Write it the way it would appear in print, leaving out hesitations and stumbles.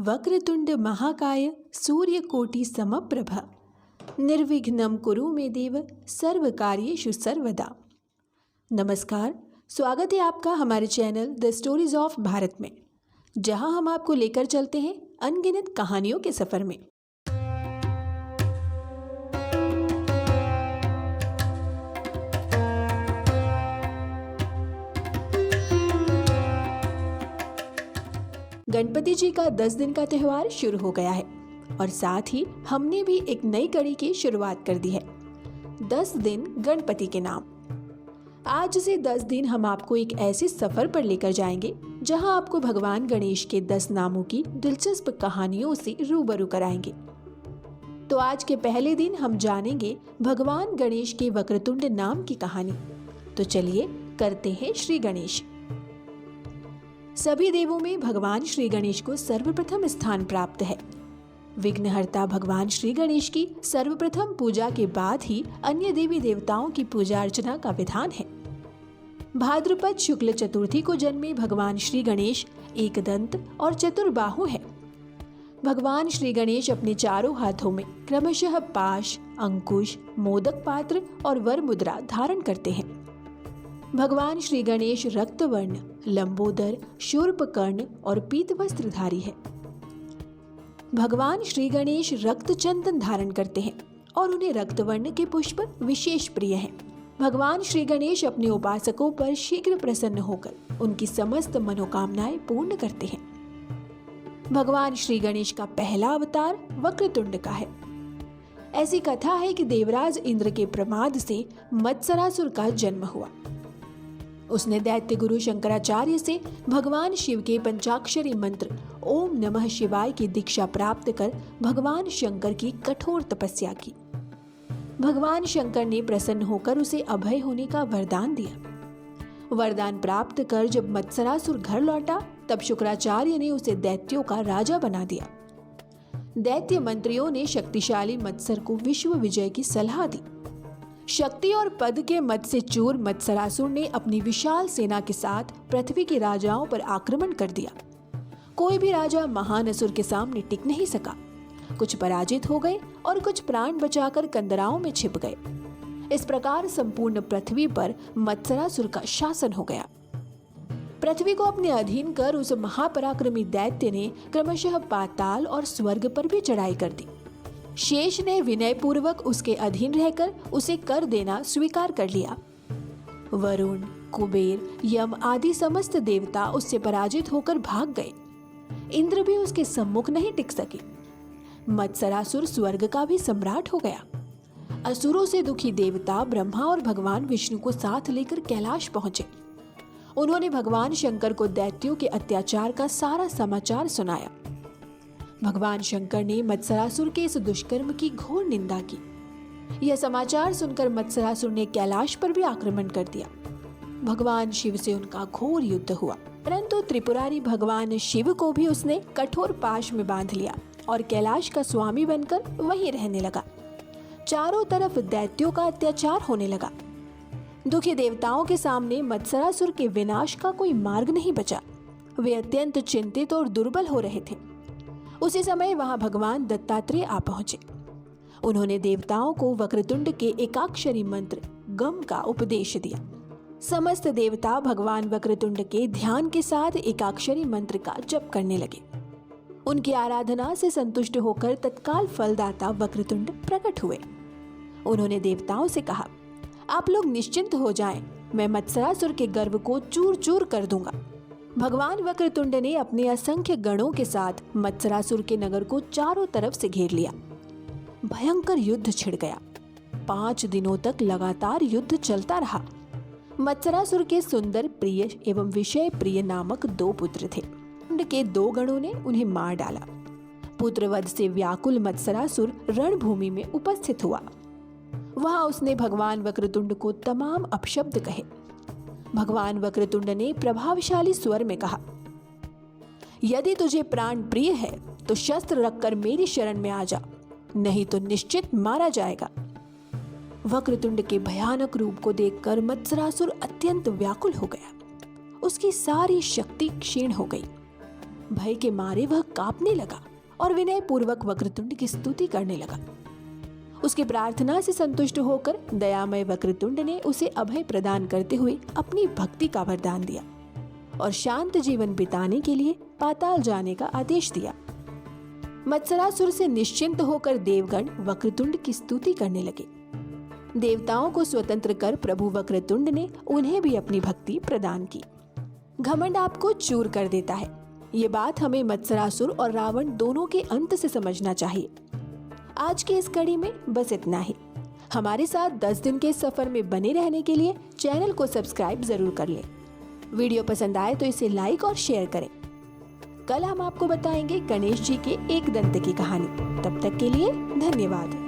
वक्रतुंड महाकाय सूर्यकोटि समप्रभ निर्विघ्नं कुरु मे देव सर्वकार्येषु सर्वदा। नमस्कार, स्वागत है आपका हमारे channel the stories of Bharat में, जहां हम आपको लेकर चलते हैं अनगिनत कहानियों के सफर में। गणपति जी का 10 दिन का त्यौहार शुरू हो गया है और साथ ही हमने भी एक नई कड़ी की शुरुआत कर दी है। 10 दिन गणपति के नाम। आज से 10 दिन हम आपको एक ऐसे सफर पर लेकर जाएंगे जहां आपको भगवान गणेश के 10 नामों की दिलचस्प कहानियों से रूबरू कराएंगे। तो आज के पहले दिन हम जानेंगे भगवान गणेश के वक्रतुंड नाम की कहानी। तो चलिए करते हैं श्री गणेश। सभी देवों में भगवान श्री गणेश को सर्वप्रथम स्थान प्राप्त है। विघ्नहर्ता भगवान श्री गणेश की सर्वप्रथम पूजा के बाद ही अन्य देवी देवताओं की पूजा अर्चना का विधान है। भाद्रपद शुक्ल चतुर्थी को जन्मे भगवान श्री गणेश एकदंत और चतुर्बाहु है। भगवान श्री गणेश अपने चारों हाथों में क्रमशः पाश, अंकुश, मोदक पात्र और वर मुद्रा धारण करते हैं। भगवान श्री गणेश रक्तवर्ण, लंबोदर, शूर्पकर्ण और पीत वस्त्रधारी है। भगवान श्री गणेश रक्त चंदन धारण करते हैं और उन्हें रक्तवर्ण के पुष्प विशेष प्रिय हैं। भगवान श्री गणेश अपने उपासकों पर शीघ्र प्रसन्न होकर उनकी समस्त मनोकामनाएं पूर्ण करते हैं। भगवान श्री गणेश का पहला अवतार वक्रतुंड का है। ऐसी कथा है कि देवराज इंद्र के प्रमाद से मत्सरासुर का जन्म हुआ। उसने दैत्य गुरु शंकराचार्य से भगवान शिव के पंचाक्षरी मंत्र ओम नमः शिवाय की दीक्षा प्राप्त कर भगवान शंकर की कठोर तपस्या की। भगवान शंकर ने प्रसन्न होकर उसे अभय होने का वरदान दिया। वरदान प्राप्त कर जब मत्सरासुर घर लौटा तब शुक्राचार्य ने उसे दैत्यों का राजा बना दिया। दैत्य मंत्रियों ने शक्तिशाली मत्सर को विश्व विजय की सलाह दी। शक्ति और पद के मद से चूर मत्सरासुर ने अपनी विशाल सेना के साथ पृथ्वी के राजाओं पर आक्रमण कर दिया। कोई भी राजा महान असुर के सामने टिक नहीं सका। कुछ पराजित हो गए और कुछ प्राण बचाकर कंदराओं में छिप गए। इस प्रकार संपूर्ण पृथ्वी पर मत्सरासुर का शासन हो गया। पृथ्वी को अपने अधीन कर उस महापराक्रमी दैत्य ने क्रमशः पाताल और स्वर्ग पर भी चढ़ाई कर दी। शेष ने विनय पूर्वक उसके अधीन रहकर उसे कर देना स्वीकार कर लिया। वरुण, कुबेर, यम आदि समस्त देवता उससे पराजित होकर भाग गए। इंद्र भी उसके सम्मुख नहीं टिक सके। मत्सरासुर स्वर्ग का भी सम्राट हो गया। असुरों से दुखी देवता ब्रह्मा और भगवान विष्णु को साथ लेकर कैलाश पहुंचे। उन्होंने भगवान शंकर को दैत्यों के अत्याचार का सारा समाचार सुनाया। भगवान शंकर ने मत्सरासुर के इस दुष्कर्म की घोर निंदा की। यह समाचार सुनकर मत्सरासुर ने कैलाश पर भी आक्रमण कर दिया। भगवान शिव से उनका घोर युद्ध हुआ, परंतु त्रिपुरारी भगवान शिव को भी उसने कठोर पाश में बांध लिया और कैलाश का स्वामी बनकर वहीं रहने लगा। चारों तरफ दैत्यों का अत्याचार होने लगा। दुखी देवताओं के सामने मत्सरासुर के विनाश का कोई मार्ग नहीं बचा। वे अत्यंत चिंतित और दुर्बल हो रहे थे। उसी समय वहां भगवान दत्तात्रेय आ पहुंचे। उन्होंने देवताओं को वक्रतुंड के एकाक्षरी मंत्र गम का उपदेश दिया। समस्त देवता भगवान वक्रतुंड के ध्यान के साथ एकाक्षरी मंत्र का जप करने लगे। उनकी आराधना से संतुष्ट होकर तत्काल फलदाता वक्रतुंड प्रकट हुए। उन्होंने देवताओं से कहा, आप लोग निश्चिंत हो जाएं, मैं मत्सरासुर के गर्व को चूर चूर कर दूंगा। भगवान वक्रतुंड ने अपने असंख्य गणों के साथ मत्सरासुर के नगर को चारों तरफ से घेर लिया। भयंकर युद्ध छिड़ गया। 5 दिनों तक लगातार युद्ध चलता रहा। मत्सरासुर के सुंदर प्रिय एवं विषय प्रिय नामक 2 पुत्र थे। उनके 2 गणों ने उन्हें मार डाला। पुत्रवध से व्याकुल मत्सरासुर रणभूमि में उपस्थित हुआ। वहां उसने भगवान वक्रतुंड को तमाम अपशब्द कहे। भगवान वक्रतुंड ने प्रभावशाली स्वर में कहा, यदि तुझे प्राण प्रिय है तो शस्त्र रखकर मेरी शरण में आ जा, नहीं तो निश्चित मारा जाएगा। वक्रतुंड के भयानक रूप को देखकर मत्सरासुर अत्यंत व्याकुल हो गया। उसकी सारी शक्ति क्षीण हो गई। भय के मारे वह कांपने लगा और विनय पूर्वक वक्रतुंड की स्तुति करने लगा। उसकी प्रार्थना से संतुष्ट होकर दयामय वक्रतुंड ने उसे अभय प्रदान करते हुए अपनी भक्ति का वरदान दिया और शांत जीवन बिताने के लिए पाताल जाने का आदेश दिया। मत्सरासुर से निश्चिंत होकर देवगण वक्रतुंड की स्तुति करने लगे। देवताओं को स्वतंत्र कर प्रभु वक्रतुंड ने उन्हें भी अपनी भक्ति प्रदान की। घमंड आपको चूर कर देता है, ये बात हमें मत्सरासुर और रावण दोनों के अंत से समझना चाहिए। आज की इस कड़ी में बस इतना ही। हमारे साथ 10 दिन के सफर में बने रहने के लिए चैनल को सब्सक्राइब जरूर कर लें। वीडियो पसंद आए तो इसे लाइक और शेयर करें। कल हम आपको बताएंगे गणेश जी के एक दंत की कहानी। तब तक के लिए धन्यवाद।